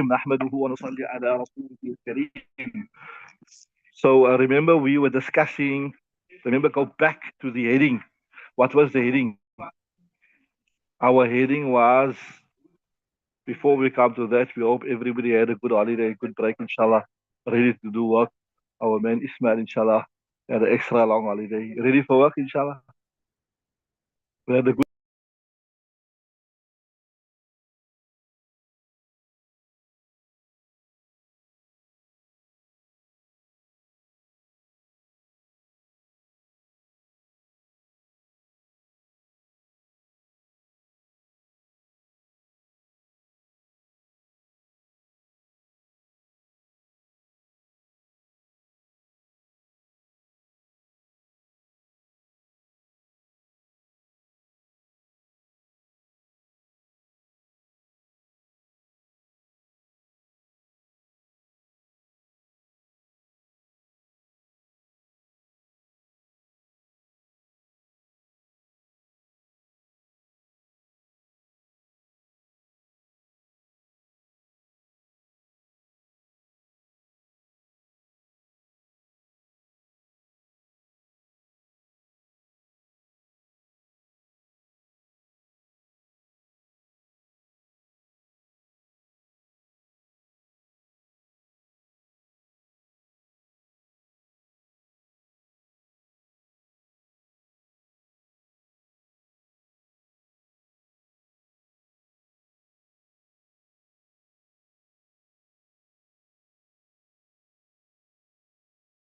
نحمده ونصلي على رسوله الكريم. So remember we were discussing, go back to the heading. What was the heading? Our heading was, before we come to that, we hope everybody had a good holiday, a good break, inshallah, ready to do work. Our man Ismail, inshallah, had an extra long holiday. Ready for work, inshallah? We had a good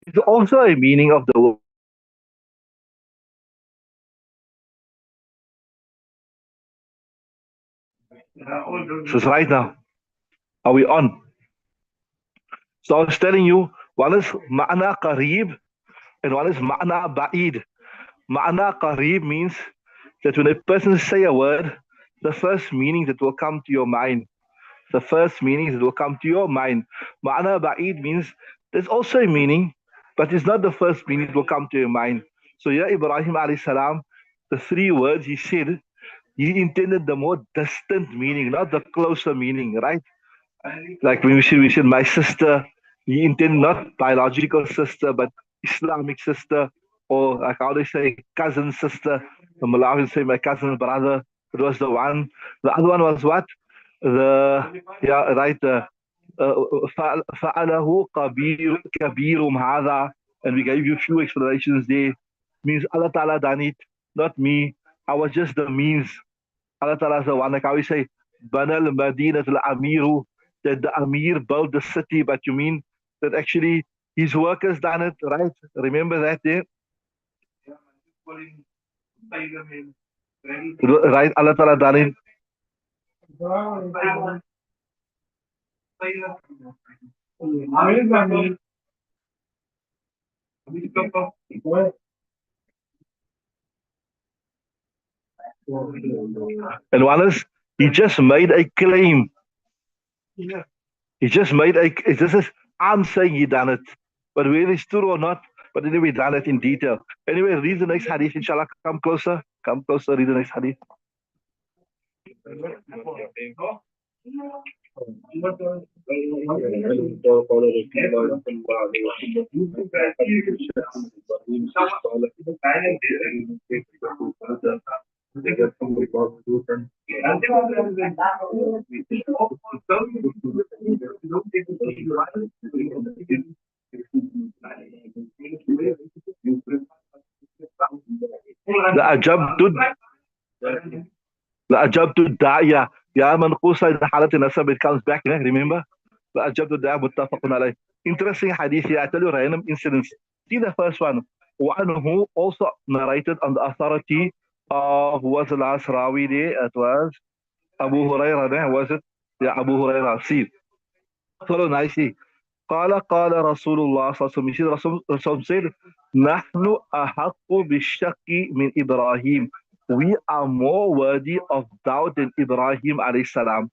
It's also a meaning of the word. So it's right now. Are we on? So I was telling you, one is ma'na qareeb and one is ma'na ba'id. Ma'na qareeb means that when a person say a word, the first meaning that will come to your mind. The first meaning that will come to your mind. Ma'na ba'id means there's also a meaning, but it's not the first meaning that will come to your mind. So yeah, Ibrahim alayhi salam, the three words he said, he intended the more distant meaning, not the closer meaning, right? Like when we said my sister, he intended not biological sister, but Islamic sister, or like how they say cousin sister. The Malawians say my cousin brother. It was the one. The other one was what? The yeah, right. فعله كبيرهم هذا, and we gave you a few explanations there. Means Allah Ta'ala done it, not me. I was just the means. Allah Ta'ala is the one, like how we say, Banal Madinat al Amiru, that the Amir built the city, but you mean that actually his workers done it, right? Remember that there? Right, Allah Ta'ala done it. And one is, he just made a claim. He just made a, this is, I'm saying he done it. But whether it's true or not, but anyway, done it in detail. Anyway, read the next hadith, inshallah. Come closer, read the next hadith. لأجبت لأجبت الداعية يا منقوصة إذا حالة النسب, it comes back, remember? لأجبت الداعية متفق عليه. Interesting hadith here. I tell you random incidents. See the first one. One who also narrated on the authority of, who was the last Rawi there? It was Abu Hurairah, was it? Yeah, Abu Hurairah. See, follow nicely. قال رسول الله صلى الله عليه وسلم, Rasul said, نحن أحق بالشك من إبراهيم. We are more worthy of doubt than Ibrahim alayhi salam.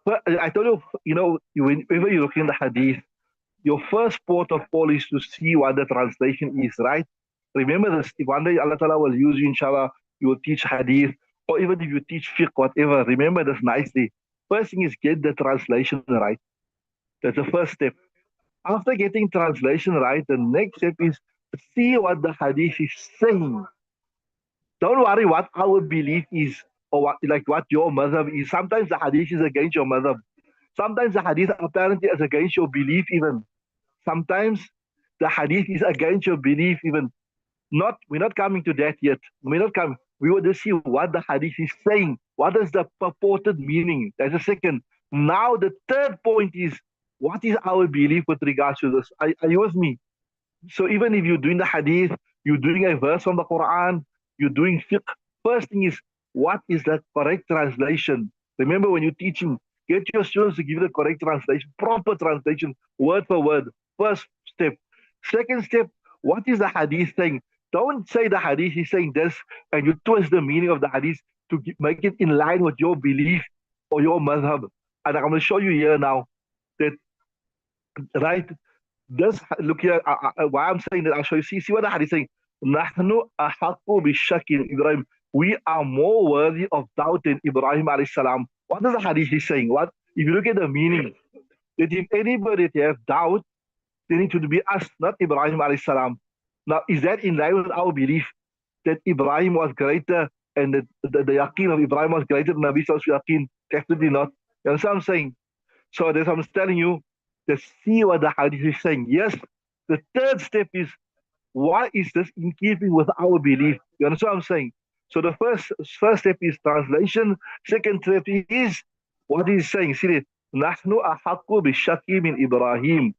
But I told you, whenever you look in the hadith, your first port of call is to see what the translation is, right? Remember this. If one day Allah Ta'ala will use you, inshallah, you will teach hadith, or even if you teach fiqh, whatever, remember this nicely. First thing is get the translation right. That's the first step. After getting translation right, the next step is see what the hadith is saying. Don't worry what our belief is or what your madhab is. Sometimes the hadith is against your madhab. Sometimes the hadith apparently is against your belief even. Sometimes the hadith is against your belief even. We're not coming to that yet. We're not coming. We will just see what the hadith is saying. What is the purported meaning? That's the second. Now the third point is what is our belief with regards to this? Are you with me? So even if you're doing the hadith, you're doing a verse from the Quran, you're doing fiqh, first thing is what is the correct translation? Remember when you're teaching, get your students to give you the correct translation, proper translation, word for word. First step. Second step, what is the hadith saying? Don't say the hadith is saying this and you twist the meaning of the hadith to make it in line with your belief or your madhab. And I'm going to show you here now that, right? This look here. Why I'm saying that, I'll show you. See what the hadith is saying. نحن أحق بالشك in Ibrahim. We are more worthy of doubt than Ibrahim alayhi salam. What does the hadith is saying? What if you look at the meaning? That if anybody have doubt, then it should be us, not Ibrahim alayhi salam. Now, is that in line with our belief that Ibrahim was greater and that the yaqeen of Ibrahim was greater than Nabi Sallallahu yaqeen? Definitely not. You understand what I'm saying? So that's what I'm telling you. To see what the hadith is saying. Yes, the third step is why is this in keeping with our belief? You understand what I'm saying? So the first step is translation. Second step is what he's saying. See it. نحن أحق بالشك من إبراهيم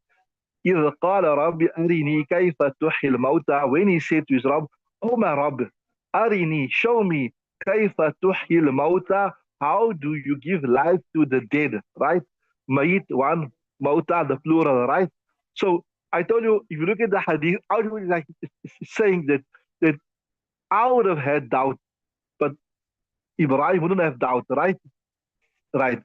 إذ قال رب أرني كيف تحيي الموتى. When he said to his Rabb, oh my Rabb, أرني, show me كيف تحيي الموتى. How do you give life to the dead? Right? Mayit one, mauta the plural, right? So I told you, if you look at the hadith, I would like saying that I would have had doubt, but Ibrahim wouldn't have doubt, right? Right.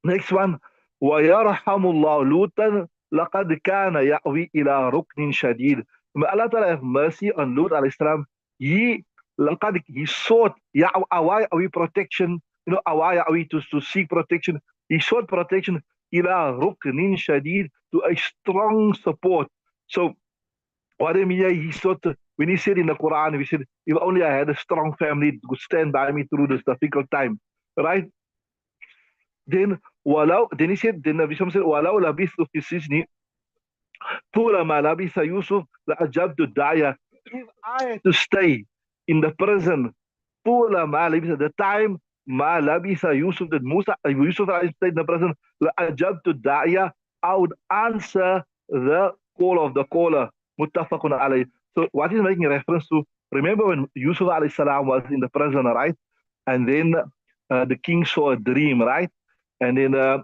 Next one, ويرحم الله لوطا لقد كان يأوي إلى ركن شديد. May Allah Ta'ala have mercy on Lut alayhi salam. He sought Ya'awi protection, Awa Ya'awi to seek protection. He sought protection إلى ركن شديد, to a strong support. So what I mean, he sought, when he said in the Quran, he said, if only I had a strong family that could stand by me through this difficult time, right? Then he said, then Nabi said, ولو لبثت في السجن طول ما لبث يوسف لأجبت الداعية. If I had to stay in the prison طول ما لبث, the time ما لبث يوسف, that Yusuf stayed in the prison, لأجبت الداعية, I would answer the call of the caller. متفق عليه. So what is making reference to? Remember when Yusuf alayhi salam was in the prison, right? And then the king saw a dream, right? And then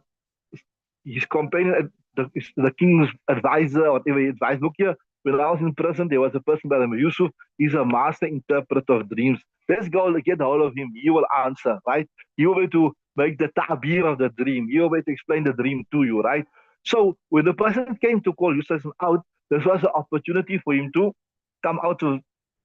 his companion, the king's advisor, whatever he advised, look here, when I was in prison, there was a person by the name of Yusuf. He's a master interpreter of dreams. Let's go get hold of him. He will answer, right? He will be able to make the ta'bir of the dream. He will be able to explain the dream to you, right? So when the person came to call Yusuf out, this was an opportunity for him to come out of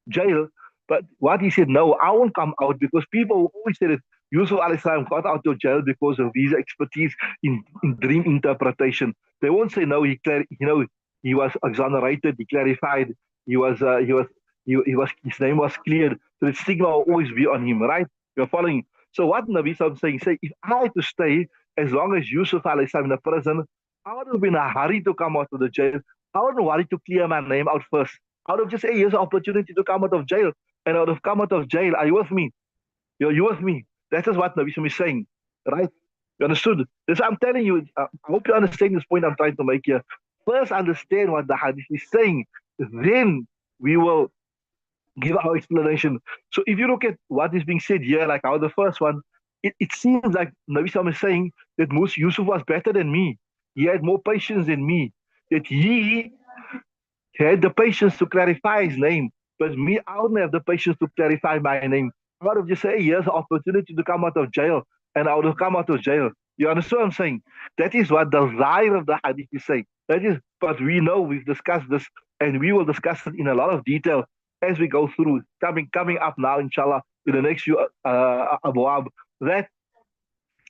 jail. But what he said, no, I won't come out, because people always said it. Yusuf alayhi got out of jail because of his expertise in dream interpretation. They won't say no. He was exonerated. He clarified. His name was cleared. So the stigma will always be on him, right? You're following. So what Nabi Sallallahu saying? Say, if I had to stay as long as Yusuf alayhi in the prison, I would have been in a hurry to come out of the jail. I wouldn't worry to clear my name out first. I would have just said, hey, here's an opportunity to come out of jail, and I would have come out of jail. Are you with me? You with me? That is what Nabi is saying, right? You understood? This I'm telling you. I hope you understand this point I'm trying to make here. First, understand what the hadith is saying. Then we will give our explanation. So if you look at what is being said here, like how the first one, it seems like Nabi is saying that Yusuf was better than me. He had more patience than me. That he had the patience to clarify his name. But me, I don't have the patience to clarify my name. I would have just said, hey, here's an opportunity to come out of jail. And I would have come out of jail. You understand what I'm saying? That is what the zahir of the hadith is saying. That is, but we know we've discussed this, and we will discuss it in a lot of detail as we go through, coming up now, inshallah, in the next few abwab, that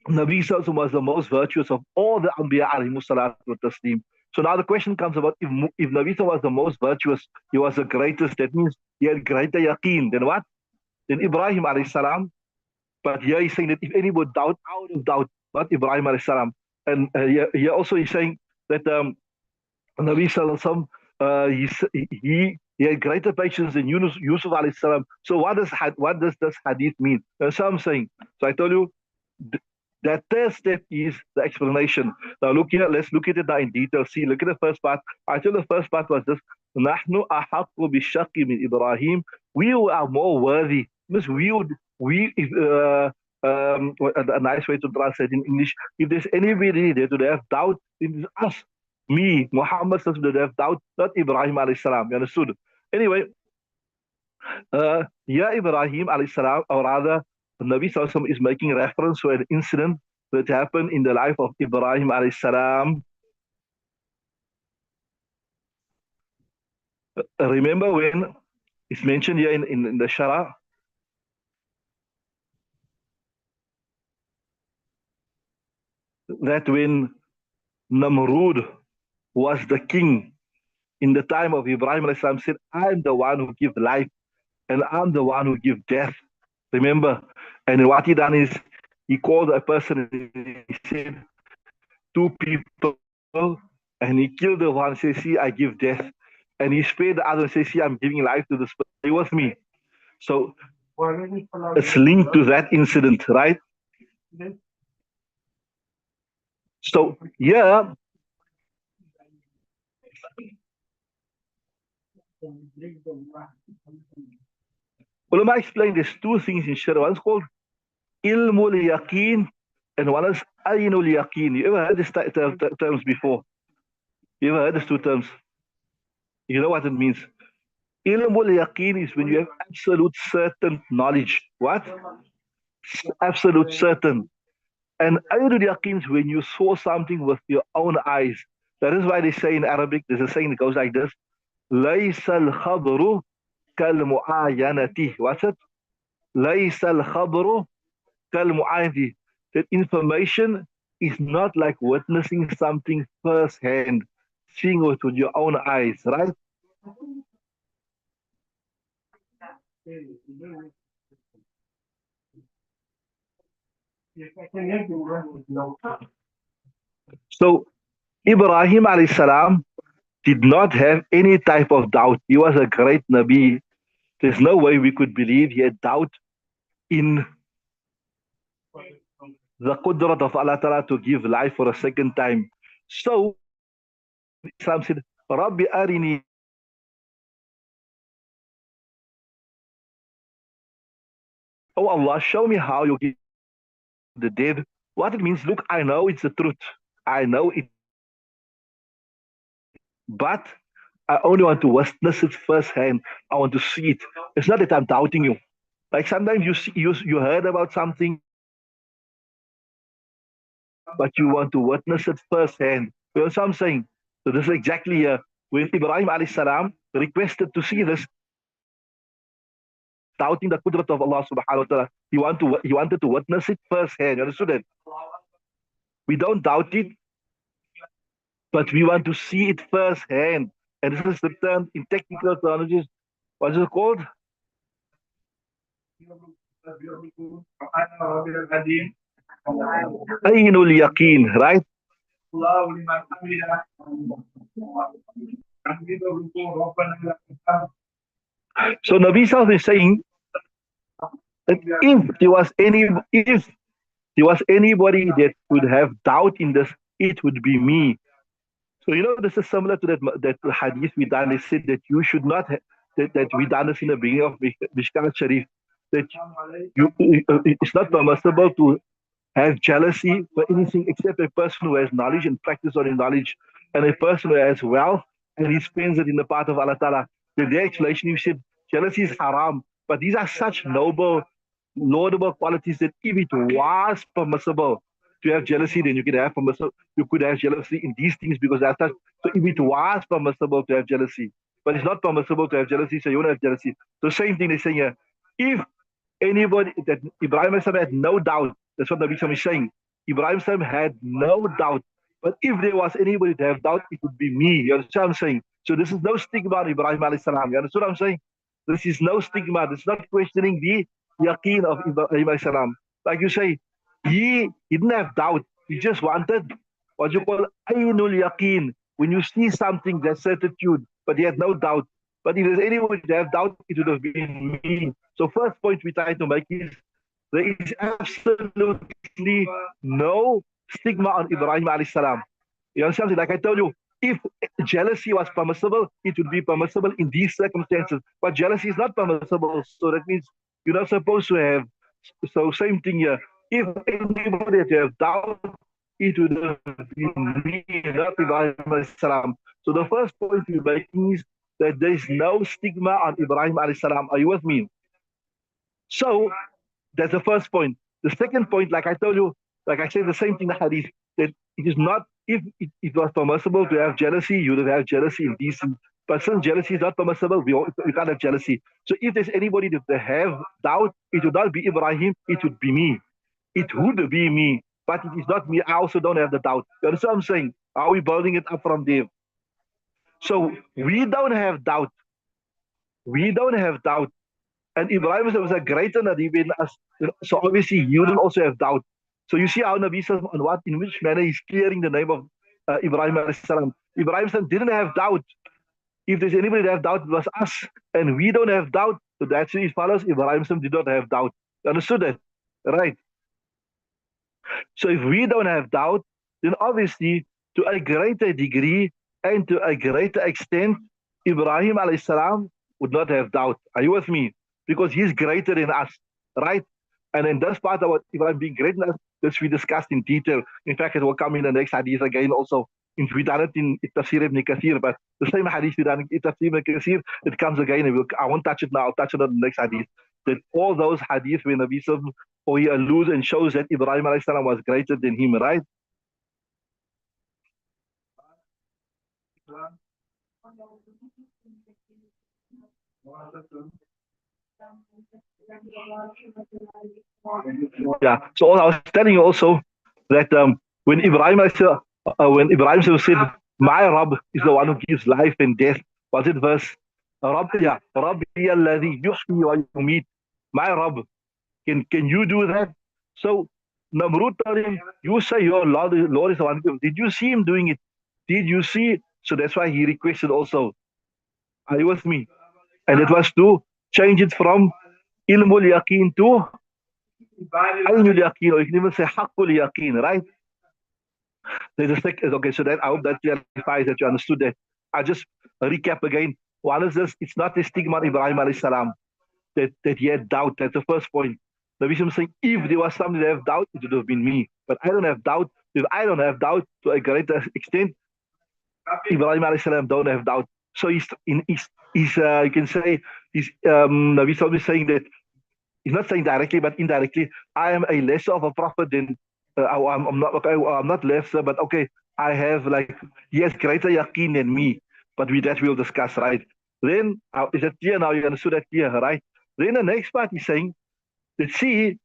Nabi Sallallahu was the most virtuous of all the Anbiya alayhi salatu wa taslim. So now the question comes about if Nabi Sallallahu was the most virtuous, he was the greatest, that means he had greater yaqeen. Then what? Then Ibrahim alayhi salam. But here he's saying that if any would doubt, out of doubt, not Ibrahim alayhi salam. And here also he's saying that Nabi Sallallahu he had greater patience than Yusuf alayhi salam. So what does this hadith mean? So I'm saying. So I told you that third step is the explanation. Now look here, let's look at it now in detail. See, look at the first part. I told the first part was this. نحن أحق بالشق من إبراهيم. We are more worthy. Means we if, a nice way to translate in English. If there's anybody there to have doubt, it is us. Me, Muhammad that have doubt, not Ibrahim alayhi salam. You understood? Anyway, Ibrahim alayhi salam, or rather, the Nabi Sallallahu is making reference to an incident that happened in the life of Ibrahim alayhi salam. Remember when it's mentioned here in the Shara that when Namrud was the king in the time of Ibrahim alayhi salam, said, I'm the one who give life and I'm the one who give death. Remember? And what he done is he called a person and he said, two people, and he killed the one, says, see, I give death. And he spared the other and says, see, I'm giving life to this person. It was me. So it's linked to that incident, right? So yeah. Ulama explained there's two things in Sharia. One's called ilmul yaqeen and one is aynul yaqeen. You ever heard these terms before? You ever heard these two terms? You know what it means? Ilmul yaqeen is when you have absolute certain knowledge. What? Absolute certain. And aynul yaqeen is when you saw something with your own eyes. That is why they say in Arabic, there's a saying that goes like this. ليس الخبر كالمعاينة. What's it? ليس الخبر كالمعاينة. That information is not like witnessing something firsthand, seeing it with your own eyes, right? So Ibrahim alayhi salam did not have any type of doubt. He was a great Nabi. There's no way we could believe he had doubt in the qudrat of Allah Ta'ala to give life for a second time. So Islam said, Rabbi arini. Oh Allah, show me how you give the dead. What it means, look, I know it's the truth. I know it. But I only want to witness it firsthand. I want to see it. It's not that I'm doubting you. Like sometimes you heard about something, but you want to witness it firsthand. You know what I'm saying? So this is exactly when Ibrahim alayhi salam requested to see this, doubting the qudrat of Allah subhanahu wa ta'ala. He wanted to witness it firsthand. You understood that? We don't doubt it, but we want to see it firsthand. And this is the term in technical terminology. What is it called? Aynul yaqeen, right? So Nabi Sallallahu is saying that if there was anybody that would have doubt in this, it would be me. So you know this is similar to that hadith we done. They said that you should not that we done this in the beginning of Mishkaat Shareef, that it's not permissible to have jealousy for anything except a person who has knowledge and practice on his knowledge, and a person who has wealth and he spends it in the path of Allah Ta'ala. The their explanation, you said jealousy is haram, but these are such noble, laudable qualities that if it was permissible to have jealousy, then you could have jealousy in these things because that's such. So if it was permissible to have jealousy, but it's not permissible to have jealousy, so you won't have jealousy. So same thing they say here. If anybody that Ibrahim had no doubt, that's what Nabi Sallallahu is saying. Ibrahim Salam had no doubt. But if there was anybody to have doubt, it would be me. You understand what I'm saying? So this is no stigma on Ibrahim alayhi salam. You understand what I'm saying? This is no stigma. This is not questioning the yaqeen of Ibrahim alayhi salam. Like you say, he didn't have doubt. He just wanted what you call aynul yaqeen. When you see something, there's certitude, but he had no doubt. But if there's anyone to have doubt, it would have been me. So first point we try to make is there is absolutely no stigma on Ibrahim alayhi salam. You understand? Like I told you, if jealousy was permissible, it would be permissible in these circumstances. But jealousy is not permissible, so that means you're not supposed to have. So same thing here. If anybody had to have doubt, it would have been me, not Ibrahim alayhi salam. So the first point we're making is that there is no stigma on Ibrahim alayhi salam. Are you with me? So that's the first point. The second point, like I told you, like I said, the same thing in the hadith, that it is not, if it was permissible to have jealousy, you would have jealousy in decent. But since jealousy is not permissible, we can't have jealousy. So if there's anybody that they have doubt, it would not be Ibrahim, it would be me. It would be me, but it is not me. I also don't have the doubt. You understand what I'm saying? Are we building it up from there? So we don't have doubt. We don't have doubt. And Ibrahim was a greater Nabi than us. So obviously you will also have doubt. So you see how Nabi says on what, in which manner he's clearing the name of Ibrahim alayhi salam. Ibrahim didn't have doubt. If there's anybody that have doubt, it was us. And we don't have doubt. So that's it follows. Ibrahim did not have doubt. You understood that? Right. So if we don't have doubt, then obviously to a greater degree and to a greater extent, Ibrahim alayhi salam would not have doubt. Are you with me? Because he's greater than us, right? And in this part about Ibrahim being greater than us, this we discussed in detail. In fact, it will come in the next hadith again also. We done it in Tafsir ibn Kathir, but the same hadith we done in Tafsir ibn Kathir, it comes again. And I won't touch it now, I'll touch it on the next hadith. That all those hadiths when Nabi says, or he alludes and shows that Ibrahim alayhi salam was greater than him, right? Yeah. So I was telling you also that when Ibrahim said, "My Rabb is the one who gives life and death," was it verse? Rabbi alladhi yuhyi wa yumeet. My Rabb, can you do that? So Namrud told him, "You say your Lord is the one. Did you see him doing it? Did you see?" So that's why he requested also. Are you with me? And it was to change it from ilmul yaqeen to ainul yaqeen, or you can even say haqqul yaqeen, right? There's a second. Okay, so that I hope that clarifies that you understood that. I just recap again. One is this: it's not a stigma on Ibrahim alayhi salam that he had doubt. That's the first point. The Nabi is saying, if there was somebody that have doubt, it would have been me. But I don't have doubt. If I don't have doubt to a greater extent, Ibrahim alayhi salam don't have doubt. So he's you can say he's Nabi is saying that he's not saying directly, but indirectly, I am a lesser of a prophet than I'm not okay. I'm not lesser, but okay, I have like he has greater yaqeen than me. But that we'll discuss, right? Then is it clear now? You understood that clear, right? Then the next part he's saying that see,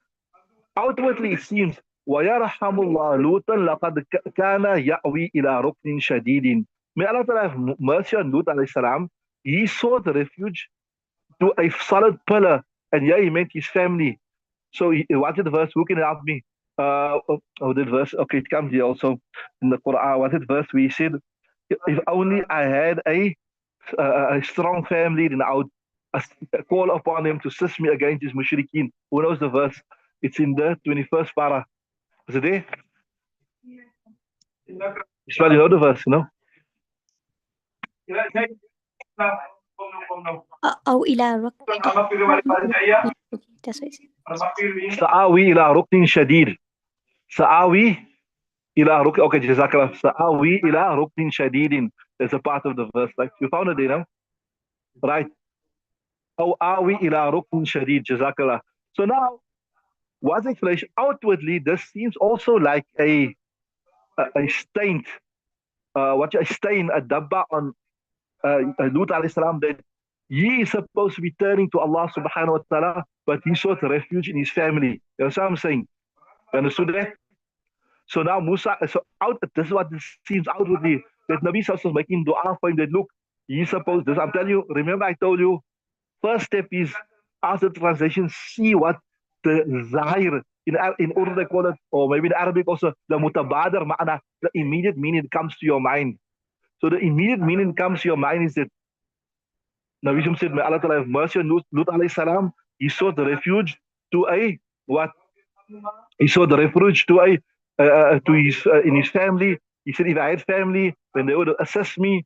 outwardly it seems وَيَرْحَمُ اللَّهُ لُوطًا لَقَدْ كَانَ يَأْوِي إِلَى رُكْنٍ شَدِيدٍ. May Allah Ta'ala have mercy on Lut alayhi salam. He sought refuge to a solid pillar, and yeah, he meant his family. So what did the verse? Who can help me? Did verse? Okay, it comes here also in the Quran. What did verse? We said, if only I had a strong family, then I would call upon them to assist me against these mushrikeen. Who knows the verse? It's in the 21st para. Is it there? You know the verse, no? أو إلى ركن سآوي إلى ركن شديد. سآوي إلى ركن. Okay, جزاك سآوي إلى ركن شديد. There's a part of the verse. Like you found it there, no? Right. أو آوي إلى ركن شديد. جزاك الله. So now, what's the explanation? Outwardly, this seems also like a stain. A stain, a dabba on Lut alayhi salam, that he is supposed to be turning to Allah subhanahu wa ta'ala, but he sought refuge in his family. You know what I'm saying? You understood that? So now Musa, so out, this is what this seems outwardly, that Nabi Sallallahu is making dua for him, that look, he's supposed this. I'm telling you, remember I told you, first step is, after translation, see what the zahir, in Urdu they call it, or maybe in Arabic also, the mutabadar ma'ana, the immediate meaning comes to your mind. So the immediate meaning comes to your mind is that Nabi Sallallahu said, may Allah Ta'ala have mercy on Lut alayhi salam, he sought the refuge to a, what? He sought the refuge to a, to his, in his family. He said, if I had family, then they would assist me.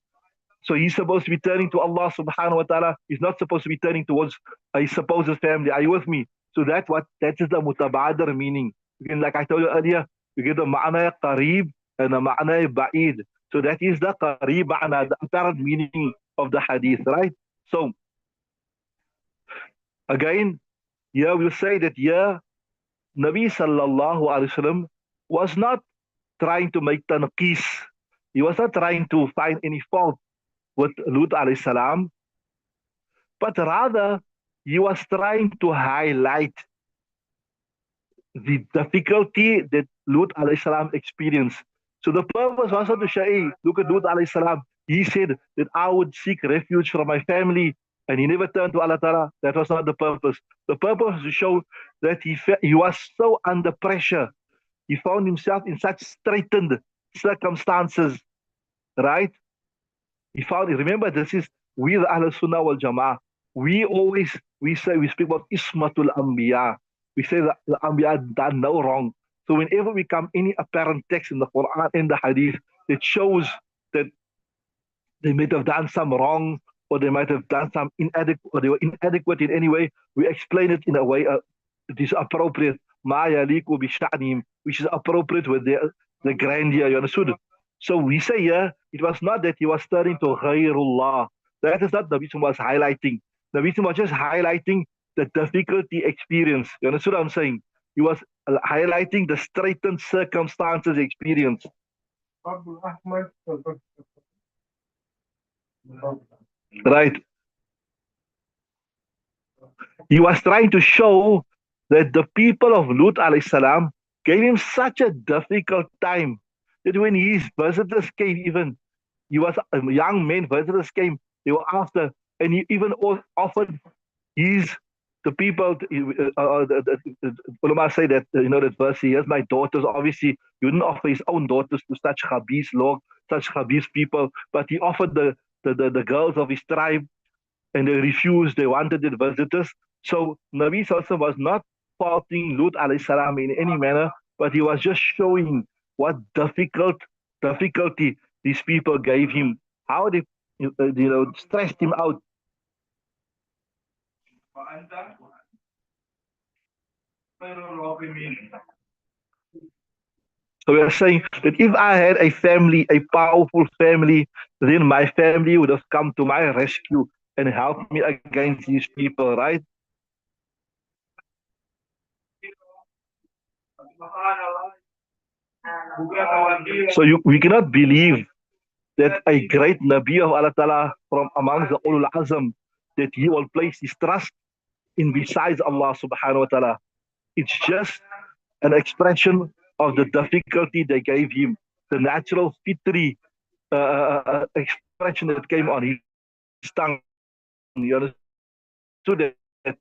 So he's supposed to be turning to Allah subhanahu wa ta'ala. He's not supposed to be turning towards his supposed family. Are you with me? So that is the mutabadar meaning. Again, like I told you earlier, you get the ma'na qareeb and the ma'na ba'id. So that is the qareeb ma'na, the apparent meaning of the hadith, right? So again, here we'll say that here, Nabi sallallahu alaihi wasallam was not trying to make tanqis. He was not trying to find any fault with Lut alayhi salam, but rather he was trying to highlight the difficulty that Lut alayhi salam experienced. So the purpose was not to say, look at Lut alayhi salam. He said that I would seek refuge from my family, and he never turned to Allah Ta'ala. That was not the purpose. The purpose was to show that he was so under pressure. He found himself in such straitened circumstances, right? He found it. Remember, this is we the Ahl Sunnah wal Jama'ah. We speak about Ismatul Anbiya. We say that the Anbiya done no wrong. So whenever we come any apparent text in the Quran and the Hadith that shows that they might have done some wrong, or they might have done some inadequate, or they were inadequate in any way, we explain it in a way it is appropriate. Ma yaliku bi sha'nihim, which is appropriate with the grandeur. You understood? So we say here, it was not that he was turning to ghayrullah. That is not the reason was highlighting. The reason was just highlighting the difficulty experience. You understood what I'm saying? He was highlighting the straitened circumstances experience. Right. He was trying to show that the people of Lut alayhi salam gave him such a difficult time that when his visitors came, even he was a young man, visitors came, they were after, and he even offered the people, the ulama say that, that verse, here's my daughters. Obviously, he wouldn't offer his own daughters to such khabis, such khabis people, but he offered the girls of his tribe, and they refused. They wanted the visitors. So Nabi Sallallahu was not faulting Lut alayhi salam in any manner, but he was just showing what difficulty these people gave him, how they stressed him out. So we are saying that if I had a family, a powerful family, then my family would have come to my rescue and helped me against these people, right? So we cannot believe that a great Nabi of Allah Ta'ala from amongst the Ulul Azam, that he will place his trust in besides Allah Subhanahu wa Ta'ala. It's just an expression of the difficulty they gave him, the natural fitri expression that came on his tongue. You understood that?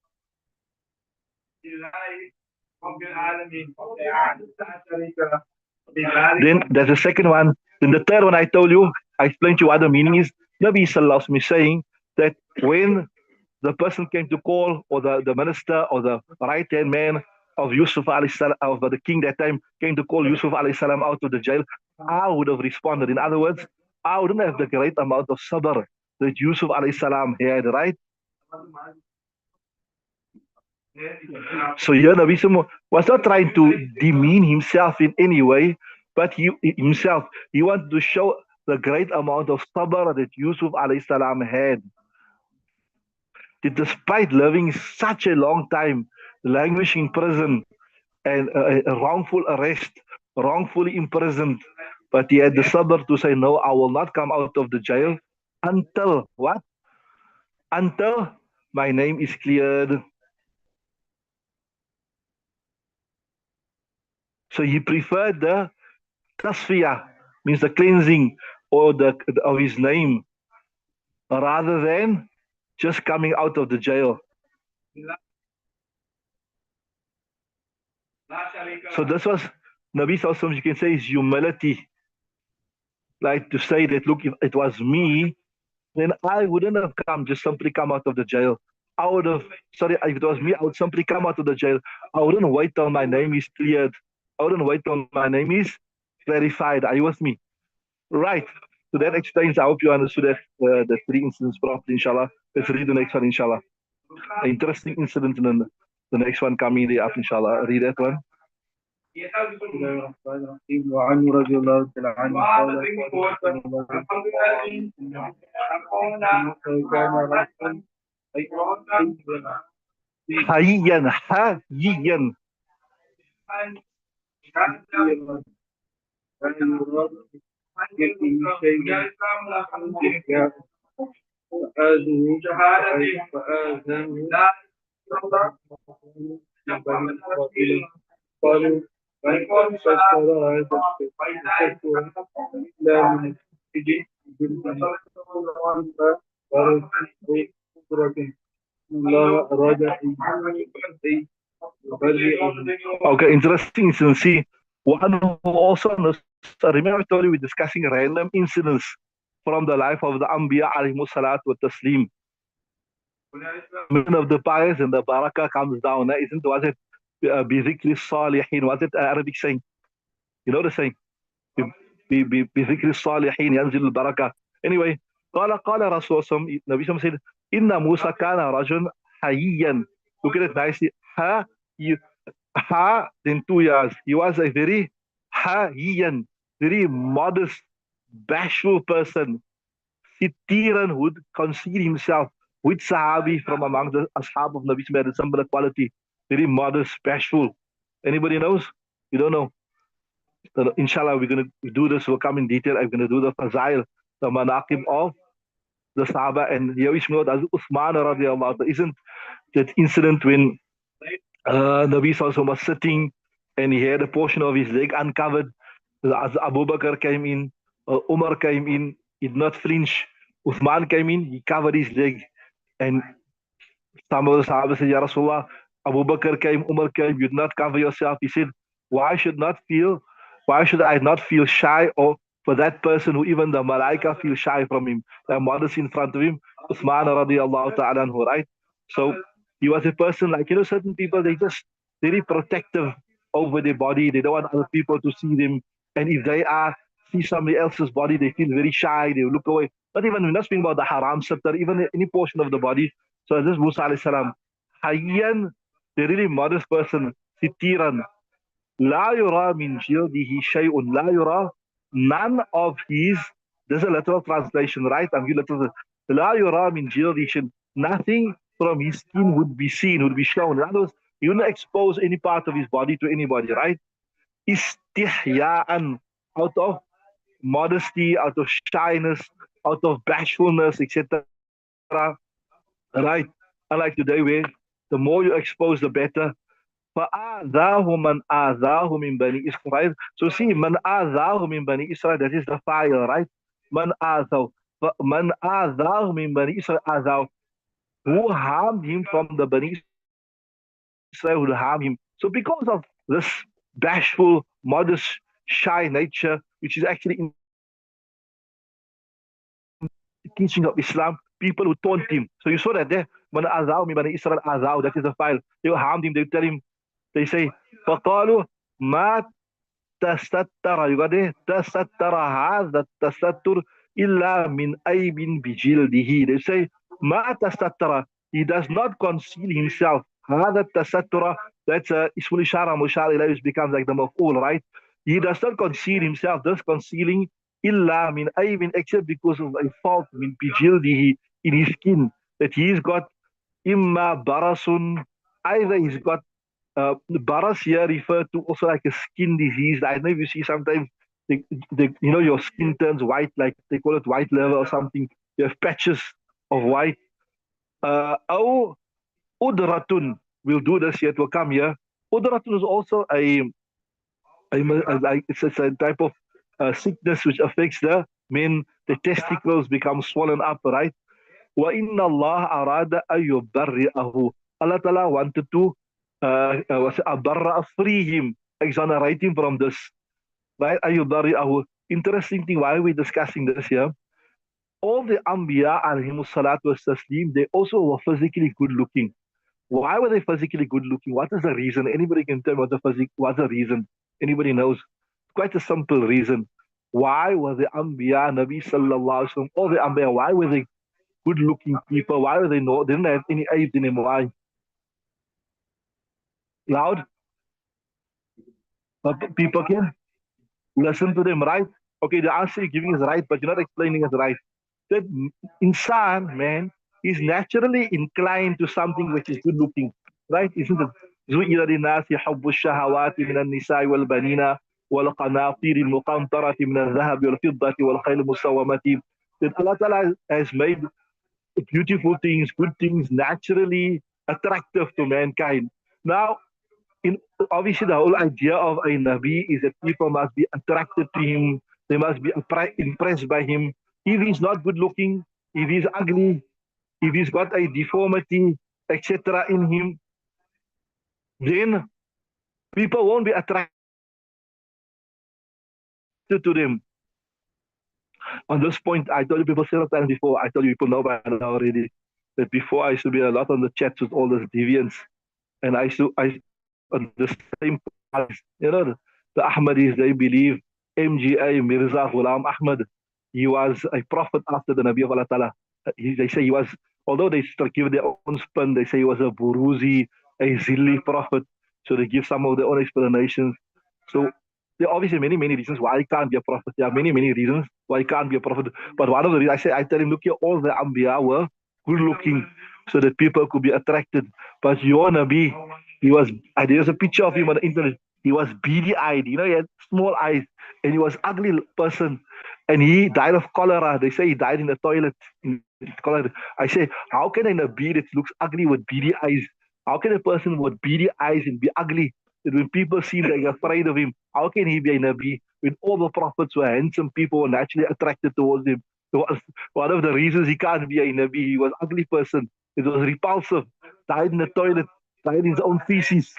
Then there's a second one. Then the third one I told you, I explained to you what the meaning is. Nabi Sallallahu Alaihi Wasallam is saying that when the person came to call, or the minister, or the right-hand man of Yusuf alayhi salam, of the king that time, came to call Yusuf alayhi salam out of the jail, I would have responded. In other words, I wouldn't have the great amount of sabr that Yusuf alayhi salam had, right? So here Nabi Sallallahu was not trying to demean himself in any way, but he wanted to show the great amount of sabr that Yusuf alayhi salam had. That despite living such a long time, languishing in prison, and a wrongful arrest, wrongfully imprisoned, but he had the sabr to say, no, I will not come out of the jail until what? Until my name is cleared. So he preferred the tasfiyah means the cleansing or the of his name, rather than just coming out of the jail. So this was Nabi Sallallahu, you can say, his humility. Like to say that, look, if it was me, then I wouldn't have just simply come out of the jail. I would have, sorry, if it was me, I would simply come out of the jail. I wouldn't wait till my name is cleared. I wouldn't wait till my name is clarified. Are you with me? Right. So that explains, I hope you understood that, the three incidents properly, inshallah. Let's read the next one, inshallah. An interesting incident, and then the next one coming in the up, inshallah. Read that one. وعنه رضي الله تعالى عنه قال كان حيا حيا قالوا Okay, interesting. So see, one who also knows, I remember I told you we're discussing random incidents from the life of the Anbiya alayhimu salatu wa taslim. Of the pious and the barakah comes down. Was it bizikri salihin? Was it Arabic saying? You know the saying? bizikri salihin yanzil al-barakah. Anyway, قال رسول الله Nabi Sallam said, Inna Musa kana rajun hayyan. Look at it nicely. Then 2 years. He was a very hayyan, very modest, bashful person. Sitiran, who would conceal himself. Which Sahabi from among the Ashab of Nabi Sallam had a similar quality? Very modest, bashful. Anybody knows? You don't know. So, inshallah, we're going to do this. We'll come in detail. I'm going to do the Fazail, the Manaqib of the Sahaba. And here is Uthman radiallahu anhu. Isn't that incident when Nabi Sallallahu was sitting and he had a portion of his leg uncovered? As Abu Bakr came in, Umar came in, he did not flinch. Uthman came in, he covered his leg. And some of the Sahaba said, Ya Rasulullah, Abu Bakr came, Umar came, you did not cover yourself. He said, why should I not feel shy or for that person who even the Malaika feel shy from him? They're modest in front of him. Uthman radiallahu ta'ala anhu, right? So he was a person like, certain people, they just very protective over their body. They don't want other people to see them. And if they see somebody else's body, they feel very shy. They look away. Not even, we're not speaking about the haram sector, even any portion of the body. So this Musa alayhi salam, hayyan, the really modest person, sitiran, la yura min jildihi shay'un, la yura, none of his, there's a literal translation, right? I'm giving literal, la yura min jildihi shay'un, nothing from his skin would be seen, would be shown. In other words, he wouldn't expose any part of his body to anybody, right? Istihya'an, out of modesty, out of shyness, out of bashfulness, etc. Right? Unlike today, where the more you expose, the better. فَآذَاهُ مَنْ آذَاهُ مِنْ بَنِي Israel. So see, مَنْ آذَاهُ مِنْ بَنِي Israel, that is the fire, right? مَنْ آذَاهُ مَنْ آذَاهُ مِنْ بَنِي Israel آذَاهُ. Who harmed him from the Bani Israel, who harmed him. So because of this bashful, modest, shy nature, which is actually in teaching of Islam, people who taunt him. So you saw that there. Man azaw mi bani Israel azaw. That is the file. They harmed him. They tell him. They say, فَقَالُوا مَا تَسَتَّرَ. You got it? تَسَتَّرَ هَذَا التَّسَتُّرُ إِلَّا مِنْ أَيْبٍ بِجِلْدِهِ. They say, مَا تَسَتَّرَ. He does not conceal himself. هَذَا التَّسَتُّرَ. That's Ismul Ishara Mushar ilayhi, which becomes like the maf'ul, right? He does not conceal himself. Thus concealing illa min aybin, except because of a fault min bijildihi, in his skin, that he's got imma barasun, either he's got baras here referred to also like a skin disease. I don't know if you see sometimes your skin turns white, like they call it white liver or something. You have patches of white. Or udratun, we'll do this yet, will come here. Udratun is also it's a type of sickness which affects the men. The testicles become swollen up, right? وَإِنَّ اللَّهَ أَرَادَ أَن يُبَرِّئَهُ. Allah Ta'ala wanted to free him, exonerate him from this. Right? أَن يُبَرِّئَهُ. Interesting thing, why are we discussing this here? All the Anbiya alayhimus salatu was taslim, they also were physically good looking. Why were they physically good looking? What is the reason? Anybody can tell me what's the reason? Anybody knows? Quite a simple reason. Why were the Anbiya, Nabi Sallallahu Alaihi Wasallam, all the Anbiya, why were they good looking people? Why were they not? They didn't have any aids in them. Why? Loud? But people can listen to them, right? Okay, the answer you're giving is right, but you're not explaining it right. That insan, man, is naturally inclined to something which is good looking, right? Isn't it? زُيِّنَ لِلنَّاسِ حُبُّ الشَّهَوَاتِ مِنَ النِّسَاءِ وَالْبَنِينَ وَالْقَنَاطِيرِ الْمُقَنطَرَةِ مِنَ الذَّهَبِ وَالْفِضَّةِ وَالْخَيْلِ الْمُسَوَّمَةِ. That Allah Ta'ala has made beautiful things, good things, naturally attractive to mankind. Now, in obviously the whole idea of a Nabi is that people must be attracted to him, they must be impressed by him. If he's not good looking, if he's ugly, if he's got a deformity, etc. in him, then people won't be attracted to them. On this point, I told you people several times before, I told you people know by now already, that before I used to be a lot on the chats with all those deviants, and I on the same price. You know, the Ahmadis, they believe MGA Mirza Ghulam Ahmad, he was a prophet after the Nabi of Allah Ta'ala. They say he was, although they still give their own spin, they say he was a Buruzi, a Zilli prophet. So they give some of their own explanations. So there are obviously many, many reasons why he can't be a prophet. There are many, many reasons why he can't be a prophet. But one of the reasons I tell him, look here, all the Anbiya were good looking so that people could be attracted. But your Nabi, there's a picture of him on the internet. He was beady eyed, you know, he had small eyes, and he was ugly person. And he died of cholera. They say he died in the toilet. Cholera. I say, how can a Nabi that looks ugly with beady eyes? How can a person with beady eyes and be ugly? That when people see him, they're afraid of him. How can he be a Nabi when all the prophets were handsome people and naturally attracted towards him? So one of the reasons he can't be a Nabi, he was an ugly person. It was repulsive. Died in the toilet. Died in his own feces.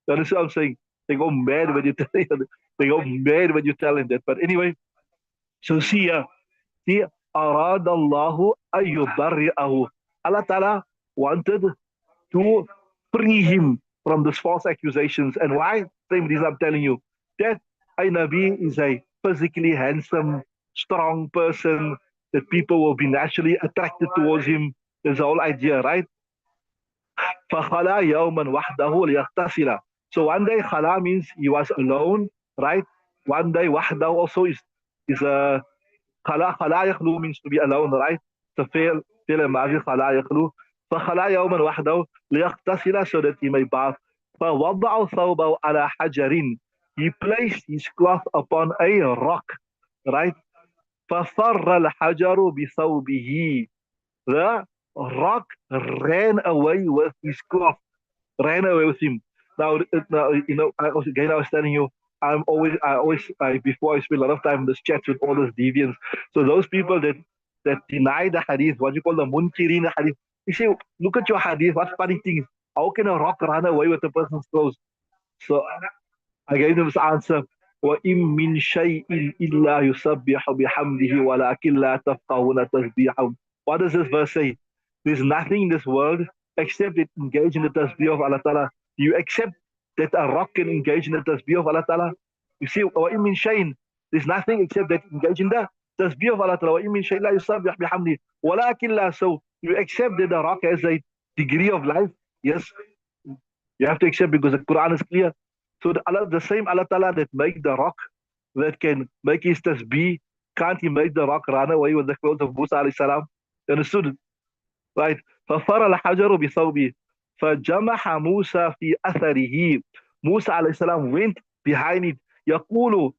That is what I'm saying. They go mad when you tell them. They go mad when you tell them that. But anyway, so see, أراد الله أن يبرئه. Allah Ta'ala wanted to free him from these false accusations. And why? Same reason I'm telling you. That a Nabi is a physically handsome, strong person, that people will be naturally attracted towards him. There's the whole idea, right? فَخَلَا يَوْمًا وَحْدَهُ لِيَغْتَسِلَ. So one day khala means he was alone, right? One day wahdahu also is a khala yakhlu means to be alone, right? So fail الماضي khala yakhlu. فَخَلَا يَوْمًا وَحْدَهُ لِيَغْتَسِلَ, so that he may bath. فَوَضَعَ ثَوْبَهُ عَلَى حَجَرٍ. He placed his cloth upon a rock, right? فَفَرَّ الْحَجَرُ بِثَوْبِهِ. The rock ran away with his cloth, ran away with him. Now you know, I was telling you, before I spend a lot of time in this chat with all those deviants. So those people that deny the hadith, what you call the munkirin hadith, you say, look at your hadith, what funny things. How can a rock run away with a person's clothes? So I gave them this answer. وَإِن مِّن شَيْءٍ إِلَّا يُسَبِّحُ بِحَمْدِهِ وَلَكِنْ لَا تَفْقَهُونَ تَسْبِيحَهُمْ. What does this verse say? There's nothing in this world except it engage in the tasbih of Allah Ta'ala. Do you accept that a rock can engage in the tasbih of Allah Ta'ala? You see, وَإِن مِّن شَيْءٍ, there's nothing except that engage in the tasbih of Allah Ta'ala. وَإِن مِّن شَيْءٍ لَا يُسَبِّحُ بِحَمْدِهِ وَلَكِنْ لَا. So you accept that the rock has a degree of life? Yes. You have to accept because the Quran is clear. So the same Allah Ta'ala that made the rock, that can make his tasbih, can't he make the rock run away with the clothes of Musa alayhi salam? You understood? Right? فَفَرَ الْحَجَرُ بِثَوْبِهِ فَجَمَحَ مُوسَى فِي أَثَرِهِ. Musa alayhi salam went behind it. يَقُولُ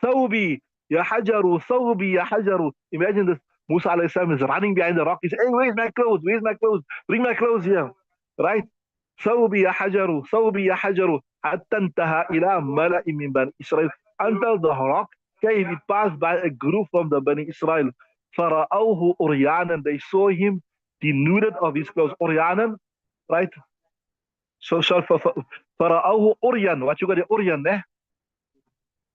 ثَوْبِي يَا حَجَرُ ثَوْبِي يَا حَجَرُ. Imagine this. Musa alayhi salam is running behind the rock. He says, hey, where's my clothes? Where's my clothes? Bring my clothes here. Right? ثوبي يا حجر ثوبي يا حجر حتى انتهى إلى ملأ من بني إسرائيل, until the rock came, it passed by a group from the Bani Israel. فَرَأَوْهُ أُرْيَانًا. They saw him denuded of his clothes. Uryanan, right? So, فَرَأَوْهُ أُرْيَان. What you got the Uryan, eh?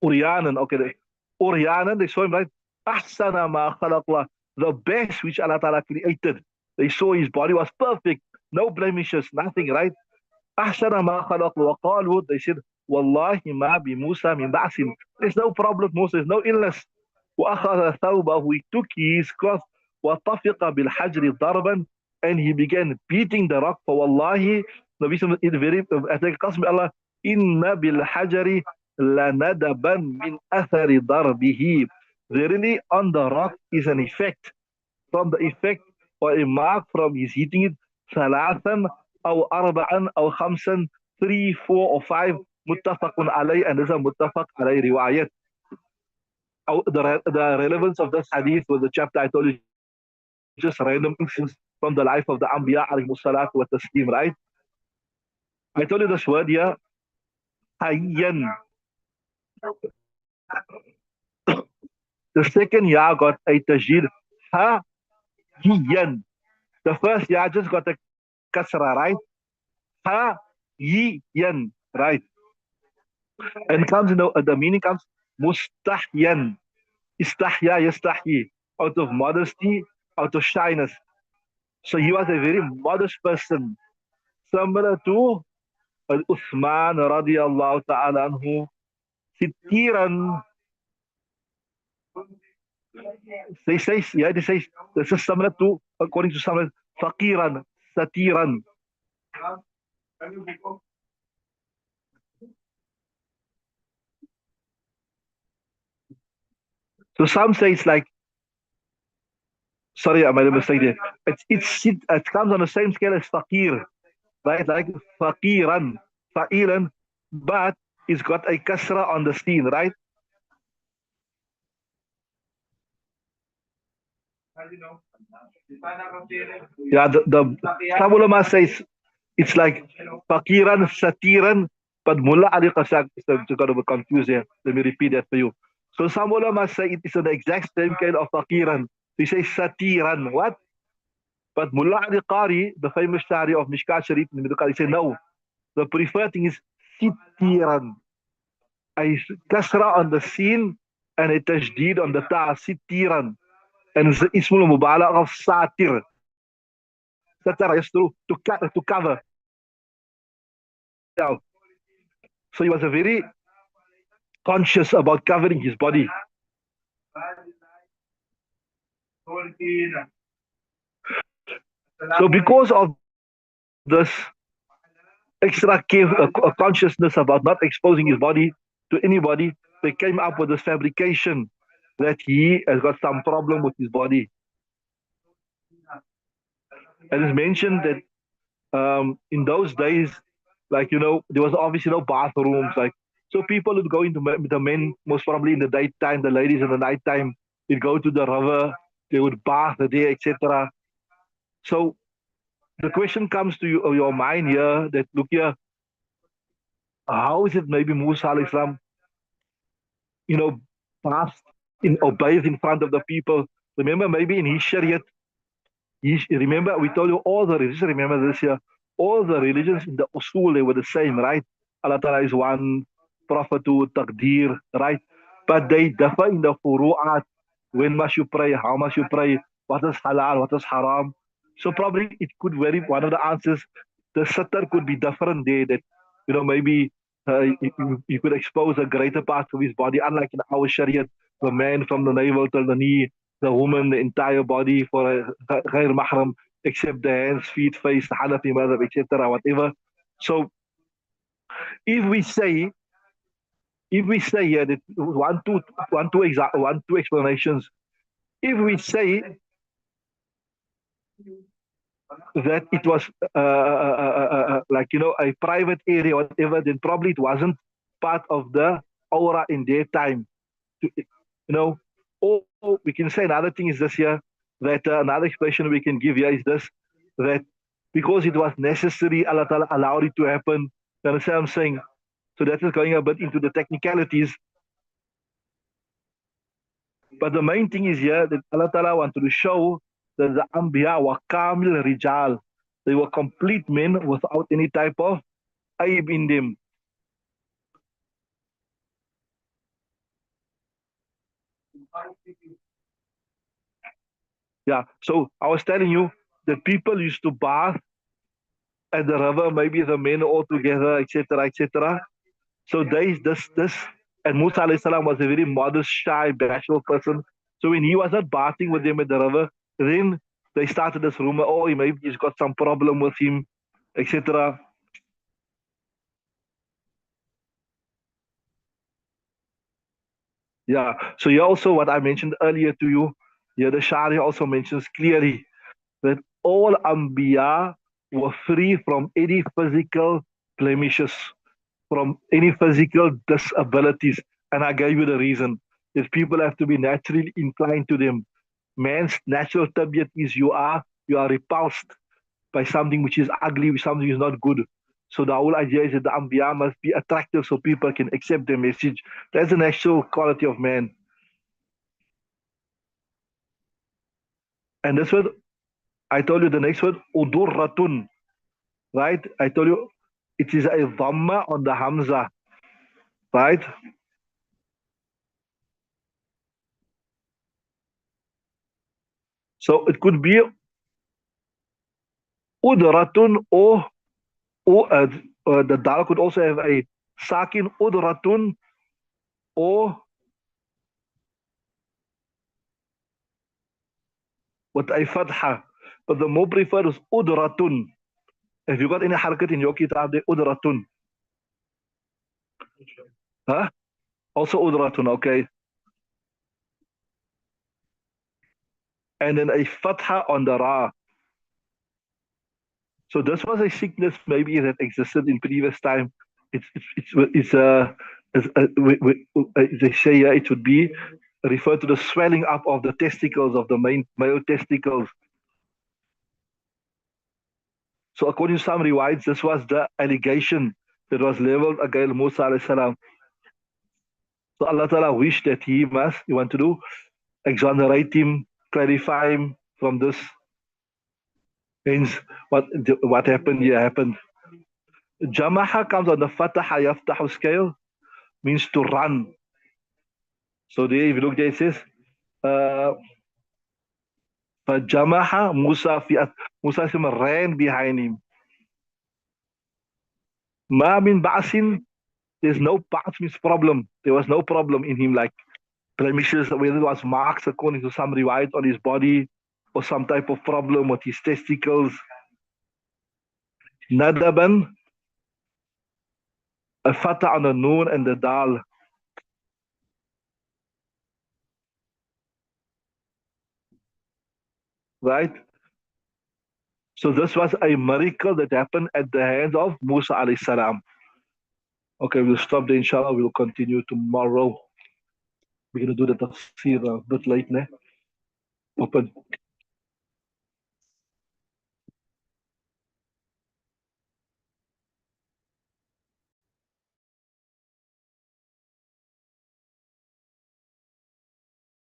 Uryanan, okay. Uryanan, they saw him, right? أَحْسَنَ مَا خَلَقَ اللَّهُ. The best which Allah Ta'ala created. They saw his body was perfect. No blemishes, nothing, right? أحسن ما خلق وقالوا, they said والله ما بموسى من بأس. There's no problem, Moses, there's no illness. وأخذ ثوبه, he took his cloth وطفق بالحجر ضربا, and he began beating the rock. فوالله Nabi Sallallahu Alaihi Wasallam, I take قسم Allah, إن بالحجر لندبا من أثر ضربه. Verily on the rock is an effect, from the effect or a mark from his hitting it. ثلاثا أو أربعا أو خمسا, 3, 4 or 5, متفق عليه, and this is a متفق عليه رواية. The relevance of this hadith was the chapter I told you, just random instances from the life of the Anbiya alayhi salatu wa taslim, right? I told you this word here, hayyan. The second ya got a tajid, ha-yiyan. The first ya just got a kasra, right? Ha-yiyan, right? And comes in the meaning comes mustahyan. Istahya, yastahyi. Out of modesty, out of shyness. So he was a very modest person. Similar to Uthman radiallahu ta'ala anhu. Sitiran. They say, this is similar to, according to some, faqiran, satiran. So some say it's like, sorry, I made a mistake there. It comes on the same scale as faqir, right? Like faqiran, fa'ilan, but it's got a kasra on the sin, right? Yeah, some ulama says it's like faqiran, satiran, but Mullah Ali Qashaq is got to be confused here. Let me repeat that for you. So some ulama say it is the exact same kind of faqiran. They say satiran, what? But Mullah Ali Qari, the famous Shari of Mishkaat Shareef, he said no. The preferred thing is sitiran. A kasra on the sin and a tajdeed on the ta, sitiran. And it's the ismul mubalagh of satir. Satara is to cover. So he was a very conscious about covering his body. So because of this extra consciousness about not exposing his body to anybody, they came up with this fabrication that he has got some problem with his body. And it's mentioned that in those days, like, there was obviously no bathrooms. Like, so people would go into the men, most probably in the daytime, the ladies in the nighttime, they'd go to the river, they would bath there, etc. So the question comes to your mind here that, look here, how is it maybe Musa alayhi salam, bathed or bathed in front of the people? Remember, maybe in his Shariat, remember, we told you all the religions, remember this here, all the religions in the usul, they were the same, right? Allah Ta'ala is one, Prophet to Taqdeer, right? But they differ in the furu'at. When must you pray? How much you pray? What is halal? What is haram? So probably it could vary. One of the answers, the sitter could be different there. That, maybe you could expose a greater part of his body. Unlike in our Shariat, the man from the navel till the knee, the woman, the entire body for a ghair mahram, except the hands, feet, face, the Hanafi madhab, etc., whatever. So if we say here that one, two explanations, if we say that it was like, a private area or whatever, then probably it wasn't part of the aura in their time. Or we can say another thing is this here, that another explanation we can give here is this, that because it was necessary, Allah Ta'ala allowed it to happen. You understand what I'm saying? So that is going a bit into the technicalities. But the main thing is here that Allah Ta'ala wanted to show that the Anbiya were Kamil Rijal. They were complete men without any type of aib in them. Yeah, so I was telling you that people used to bath at the river, maybe the men all together, etc., etc. So this, and Musa alayhi salam was a very modest, shy, bashful person. So when he was not bathing with them at the river, then they started this rumor, oh, maybe he's got some problem with him, etc. Yeah. So here also what I mentioned earlier to you, here the Sharia also mentions clearly that all Anbiya were free from any physical blemishes, from any physical disabilities. And I gave you the reason that people have to be naturally inclined to them. Man's natural tabiat is you are repulsed by something which is ugly, something which is not good. So the whole idea is that the Anbiya must be attractive so people can accept their message. That's the natural quality of man. And that's what I told you the next word, udurratun, right? I told you it is a dhamma on the hamza, right? So it could be udratun or the dal could also have a sakin udratun or with a fatha. But the more preferred is udratun. Have you got any harakat in your kitab, the udratun? Huh? Also udratun, okay. And then a fatha on the ra. So this was a sickness maybe that existed in previous time. They say it would be referred to the swelling up of the testicles of the male testicles. So according to some riwayats, this was the allegation that was leveled against Musa alayhi salam. So Allah Ta'ala wished that he want to do exonerate him, clarify him from this. Hence, what happened here happened. Jamaha comes on the Fataha Yaftahu scale, means to run. So there, if you look there, it says, uh, Jamaha Musa Musa ran behind him. Ma min ba'sin, there's no ba'as means problem. There was no problem in him, like blemishes, whether it was marks according to some riwayat on his body, or some type of problem with his testicles. Nadaban, a fata on the noon and the dal. Right? So this was a miracle that happened at the hands of Musa alayhi salam. Okay, we'll stop there, inshallah. We'll continue tomorrow. We're going to do the tafsir a bit late, ne? Open.